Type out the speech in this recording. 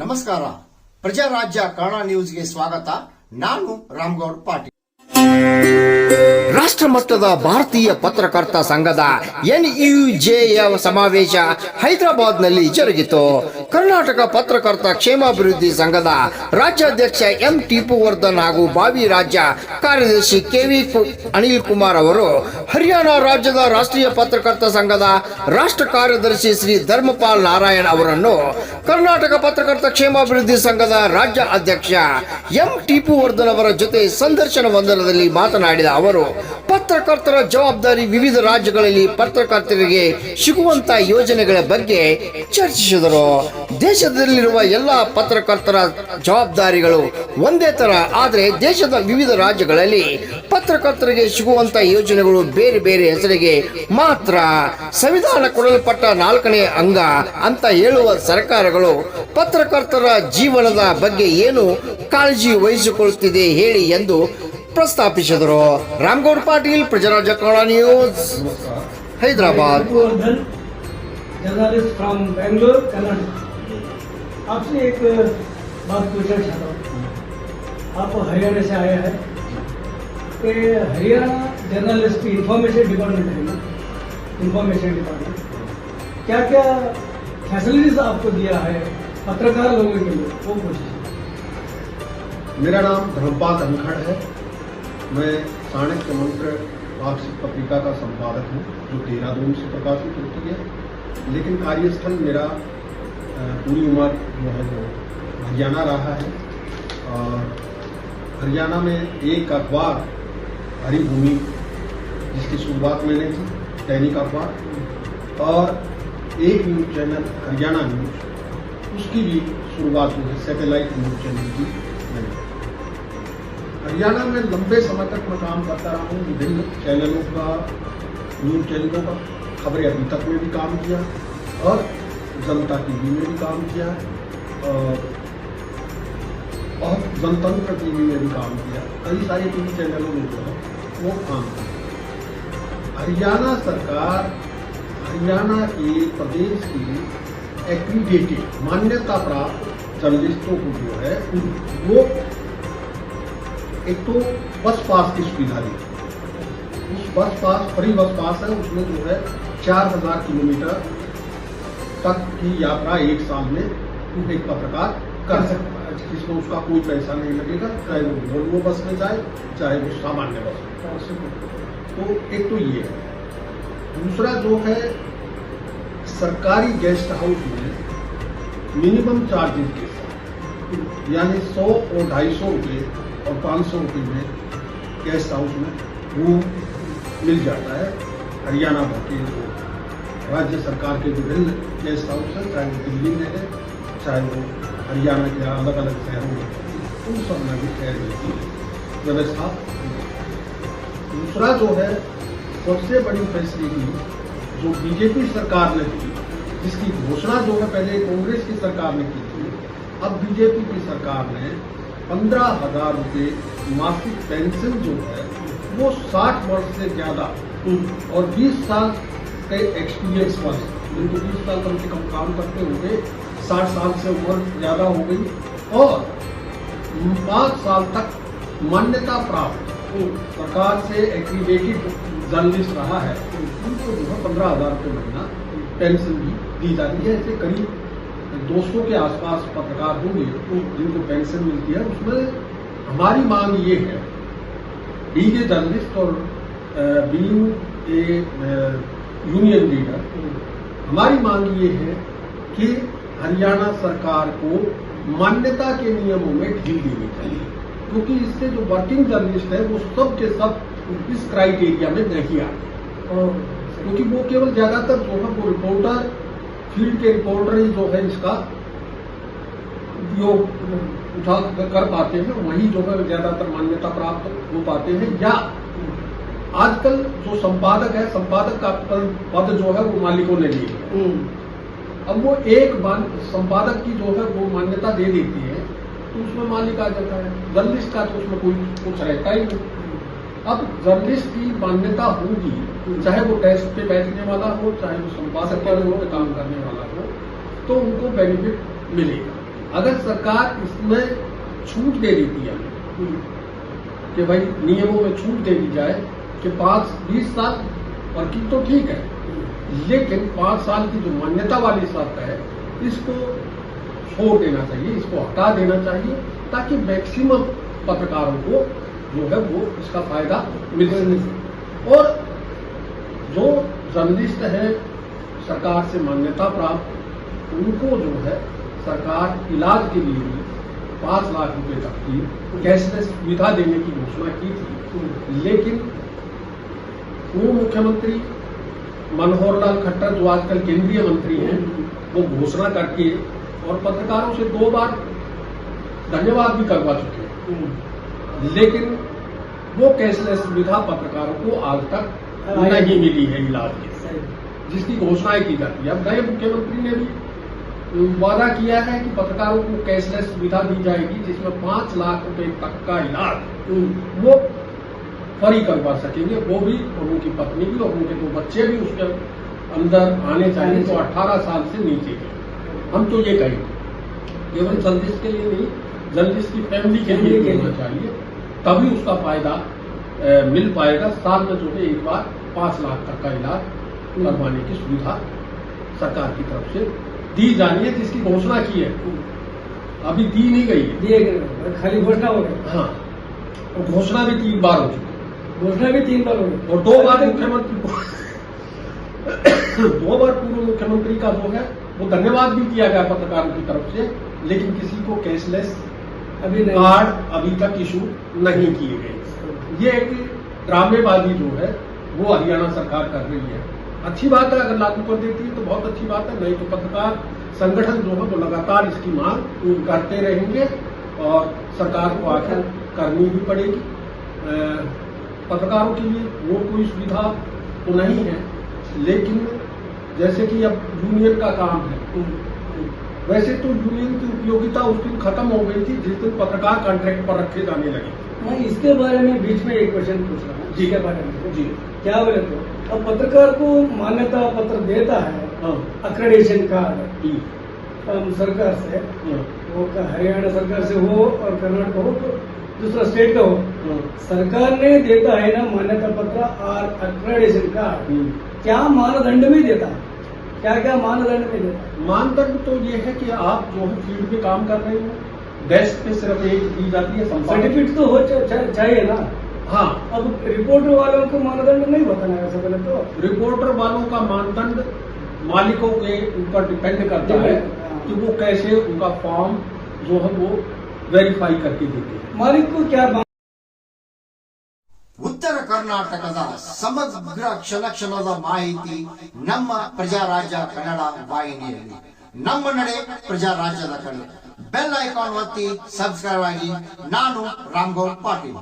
ನಮಸ್ಕಾರ. ಪ್ರಜಾರಾಜ್ಯ ಕನ್ನಡ ನ್ಯೂಸ್ಗೆ ಸ್ವಾಗತ. ನಾನು ರಾಮಗೌಡ ಪಾಟೀಲ್. ರಾಷ್ಟ್ರ ಮಟ್ಟದ ಭಾರತೀಯ ಪತ್ರಕರ್ತ ಸಂಘದ NUJಯ ಸಮಾವೇಶ ಹೈದರಾಬಾದ್ನಲ್ಲಿ ಜರುಗಿತು. ಕರ್ನಾಟಕ ಪತ್ರಕರ್ತ ಕ್ಷೇಮಾಭಿವೃದ್ಧಿ ಸಂಘದ ರಾಜ್ಯಾಧ್ಯಕ್ಷ ಎಂ ಟಿಪುವರ್ಧನ್ ಹಾಗೂ ಭಾವಿ ರಾಜ್ಯ ಕಾರ್ಯದರ್ಶಿ KV ಅನಿಲ್ ಕುಮಾರ್ ಅವರು ಹರಿಯಾಣ ರಾಜ್ಯದ ರಾಷ್ಟ್ರೀಯ ಪತ್ರಕರ್ತ ಸಂಘದ ರಾಷ್ಟ್ರ ಕಾರ್ಯದರ್ಶಿ ಶ್ರೀ ಧರ್ಮಪಾಲ್ ನಾರಾಯಣ್ ಅವರನ್ನು ಕರ್ನಾಟಕ ಪತ್ರಕರ್ತ ಕ್ಷೇಮಾಭಿವೃದ್ಧಿ ಸಂಘದ ರಾಜ್ಯ ಅಧ್ಯಕ್ಷ ಎಂ ಟಿಪುವರ್ಧನ್ ಅವರ ಜೊತೆ ಸಂದರ್ಶನವೊಂದರಲ್ಲಿ ಮಾತನಾಡಿದ ಅವರು ಪತ್ರಕರ್ತರ ಜವಾಬ್ದಾರಿ, ವಿವಿಧ ರಾಜ್ಯಗಳಲ್ಲಿ ಪತ್ರಕರ್ತರಿಗೆ ಸಿಗುವಂತ ಯೋಜನೆಗಳ ಬಗ್ಗೆ ಚರ್ಚಿಸಿದರು. ದೇಶದಲ್ಲಿರುವ ಎಲ್ಲ ಪತ್ರಕರ್ತರ ಜವಾಬ್ದಾರಿಗಳು ಒಂದೇ ತರ, ಆದರೆ ದೇಶದ ವಿವಿಧ ರಾಜ್ಯಗಳಲ್ಲಿ ಪತ್ರಕರ್ತರಿಗೆ ಸಿಗುವಂತ ಯೋಜನೆಗಳು ಬೇರೆ ಬೇರೆ ಹೆಸರಿಗೆ ಮಾತ್ರ. ಸಂವಿಧಾನ ಕೊಡಲ್ಪಟ್ಟ 4ನೇ ಅಂಗ ಅಂತ ಹೇಳುವ ಸರ್ಕಾರಗಳು ಪತ್ರಕರ್ತರ ಜೀವನದ ಬಗ್ಗೆ ಏನು ಕಾಳಜಿ ವಹಿಸಿಕೊಳ್ಳುತ್ತಿದೆ ಹೇಳಿ ಎಂದು ಪ್ರಸ್ತಾಪಿಸಿದರು. Ramgoud Patil, Prajarajya Kannada news, Hyderabad. Journalist from Bangalore, Karnataka. आपसे एक बात पूछना चाहता हूँ. आप हरियाणा से आए हैं. कि हरियाणा जर्नलिस्ट इंफॉर्मेशन डिपार्टमेंट है ना, इंफॉर्मेशन डिपार्टमेंट क्या क्या फैसिलिटीज आपको दिया है पत्रकार लोगों के लिए, वो पूछिए. मेरा नाम धर्मपाल धनखड़ है. मैं चाणक्य मंत्र वार्षिक पत्रिका का संपादक हूँ, जो देहरादून से प्रकाशित होती है. लेकिन कार्यस्थल मेरा पूरी उम्र जो है वो हरियाणा रहा है. और हरियाणा में एक अखबार हरिभूमि, जिसकी शुरुआत मैंने की, दैनिक अखबार, और एक न्यूज चैनल हरियाणा न्यूज, उसकी भी शुरुआत हुई, सैटेलाइट न्यूज चैनल की मैंने. हरियाणा में लंबे समय तक मैं काम करता रहा हूँ. विभिन्न चैनलों का, न्यूज चैनलों का, खबरें अभी तक में भी काम किया, और जनता टीवी में भी काम किया, और जनतंत्र टीवी में भी काम किया. कई सारे टीवी चैनलों में जो है वो काम किया. हरियाणा सरकार हरियाणा के प्रदेश की एक्रीडेटेड, मान्यता प्राप्त जर्नलिस्टों को जो है वो एक तो बस पास की सुविधा दी. उस बस पास, फ्री बस पास है, उसमें जो है 4000 किलोमीटर तक की यात्रा एक साल में एक पत्रकार कर सकता है, जिसमें उसका कोई पैसा नहीं लगेगा, चाहे वो वोल्वो बस में जाए, चाहे वो सामान्य बस में. तो एक तो ये है. दूसरा जो है, सरकारी गेस्ट हाउस में मिनिमम चार्जेस के साथ, यानी 100 और 250 रुपये और 500 रुपये में गेस्ट हाउस में रूम मिल जाता है. हरियाणा भर के राज्य सरकार के विभिन्न गेस्ट हाउस हैं, चाहे वो दिल्ली में है, चाहे वो हरियाणा के अलग अलग शहरों में, उन सब में भी ठहरने की व्यवस्था. दूसरा जो है, सबसे बड़ी फैसिलिटी जो बीजेपी सरकार ने की, जिसकी घोषणा जो है पहले कांग्रेस की सरकार ने की थी, अब बीजेपी की सरकार ने 15,000 रुपये मासिक पेंशन जो है वो 60 वर्ष से ज्यादा और 20 साल के एक्सपीरियंस वाले, जिनको 20 साल कम से कम काम करते होंगे, 60 साल से उम्र ज्यादा हो गई, और 5 साल तक मान्यता प्राप्त सरकार से एक्रीडेटेड जर्नलिस्ट रहा है, उनको जो है 15,000 रुपये महीना पेंशन भी दी जाती है. ऐसे करीब 200 के आसपास पत्रकार होंगे जिनको पेंशन मिलती है. उसमें हमारी मांग ये है, बीइंग ए जर्नलिस्ट और बीइंग ए यूनियन लीडर, हमारी मांग ये है कि हरियाणा सरकार को मान्यता के नियमों में ढील देनी चाहिए, क्योंकि इससे जो वर्किंग जर्नलिस्ट है वो सब के सब इस क्राइटेरिया में नहीं आते, क्योंकि वो केवल ज्यादातर जो है वो रिपोर्टर, फील्ड के रिपोर्टर ही जो है इसका उपयोग उठा कर पाते हैं, वही जो है ज्यादातर मान्यता प्राप्त हो पाते हैं. या आजकल जो संपादक है, संपादक का पद जो है वो मालिकों ने लिया है. अब वो एक संपादक की जो है वो मान्यता दे देती है, तो उसमें मालिक आ जाता है. जर्नलिस्ट का तो उसमें कोई कुछ रहता ही नहीं. अब जर्नलिस्ट की मान्यता होगी, चाहे वो डेस्क पे बैठने वाला हो, चाहे वो संपादक के रूप में काम करने वाला हो, तो उनको बेनिफिट मिलेगा। अगर सरकार इसमें छूट दे देती है कि भाई नियमों में छूट दे दी जाए कि 5-20 साल वर्किंग तो ठीक है, लेकिन 5 साल की जो मान्यता वाली शर्त है इसको छोड़ देना चाहिए, इसको हटा देना चाहिए, ताकि मैक्सिमम पत्रकारों को जो है वो इसका फायदा मिल सके। और जो जर्नलिस्ट है सरकार से मान्यता प्राप्त, उनको जो है सरकार इलाज के लिए भी 5 लाख रुपए तक की कैशलेस सुविधा देने की घोषणा की थी, लेकिन पूर्व मुख्यमंत्री मनोहर लाल खट्टर, जो आजकल केंद्रीय मंत्री हैं, वो घोषणा करके और पत्रकारों से 2 बार धन्यवाद भी करवा चुके हैं, लेकिन वो कैशलेस सुविधा पत्रकारों को आज तक नहीं मिली है इलाज के, जिसकी घोषणाएं की जाती है। अब नए मुख्यमंत्री ने भी वादा किया है कि पत्रकारों को कैशलेस सुविधा दी जाएगी, जिसमें 5 लाख रुपए तक का इलाज वो फ्री करवा सकेंगे, वो भी और उनकी पत्नी भी और उनके 2 बच्चे भी उसके अंदर आने चाहिए, तो 18 साल से नीचे के। हम तो ये कहेंगे केवल जर्नलिस्ट के लिए नहीं, जर्नलिस्ट की फैमिली के लिए होना चाहिए, तभी उसका फायदा मिल पाएगा। साल में जो है एक बार 5 लाख तक का इलाज करवाने की सुविधा सरकार की तरफ से दी जानी है, जिसकी घोषणा की है, अभी दी नहीं गई है, दिए गए खाली घोषणा हो गई। हाँ, और घोषणा भी 3 बार हो चुकी है, घोषणा भी 3 बार हो गई, और 2 बार मुख्यमंत्री 2 बार पूर्व मुख्यमंत्री का जो है वो धन्यवाद भी किया गया पत्रकारों की तरफ से, लेकिन किसी को कैशलेस अभी कार्ड अभी तक इशू नहीं किए गए। ये एक ड्रामेबाजी जो है वो हरियाणा सरकार कर रही है। अच्छी बात है, अगर लागू कर देती है तो बहुत अच्छी बात है, नहीं तो पत्रकार संगठन जो है वो लगातार इसकी मांग करते रहेंगे और सरकार को आखिर करनी भी पड़ेगी। पत्रकारों के लिए वो कोई सुविधा तो नहीं है, लेकिन जैसे कि अब यूनियन का काम है, वैसे तो यूनियन की उपयोगिता उस दिन खत्म हो गई थी जिस दिन पत्रकार कॉन्ट्रैक्ट पर रखे जाने लगे। मैं इसके बारे में बीच में एक क्वेश्चन पूछ रहा हूँ, जी के बारे में जी, क्या बोले तो अब पत्रकार को मान्यता पत्र देता है, हाँ अक्रेडिटेशन कार्ड जी, सरकार से, हाँ, वो हरियाणा सरकार से हो और कर्नाटक हो, तो दूसरा स्टेट का हो, हाँ, सरकार ने देता है ना मान्यता पत्र और अक्रेडिटेशन कार्ड, क्या मानदंड में देता है, क्या क्या मानदंड में देता है? मानदंड तो ये है कि आप जो है फील्ड में काम कर रहे हो, डेस्क पे सिर्फ एक दी जाती है सर्टिफिकेट तो हो चाहिए ना। हाँ, अब रिपोर्टर वालों को मानदंड नहीं बताना है सबसे पहले तो। रिपोर्टर वालों का मानदंड मालिकों के ऊपर डिपेंड करता है कि वो कैसे उनका फॉर्म जो है वो वेरीफाई करके देते हैं। मालिक को क्या ಉತ್ತರ ಕರ್ನಾಟಕದ ಸಮಗ್ರ ಕ್ಷಣದ ಮಾಹಿತಿ ನಮ್ಮ ಪ್ರಜಾರಾಜ್ಯ ಕನ್ನಡ ವಾಹಿನಿಯಲ್ಲಿ. ನಮ್ಮ ನಡೆ ಪ್ರಜಾರಾಜ್ಯದ ಕಡೆ. ಬೆಲ್ ಐಕಾನ್ ಒತ್ತಿ ಸಬ್ಸ್ಕ್ರೈಬ್ ಆಗಿ. ನಾನು ರಾಮಗೌಡ್ ಪಾಟೀಲ್.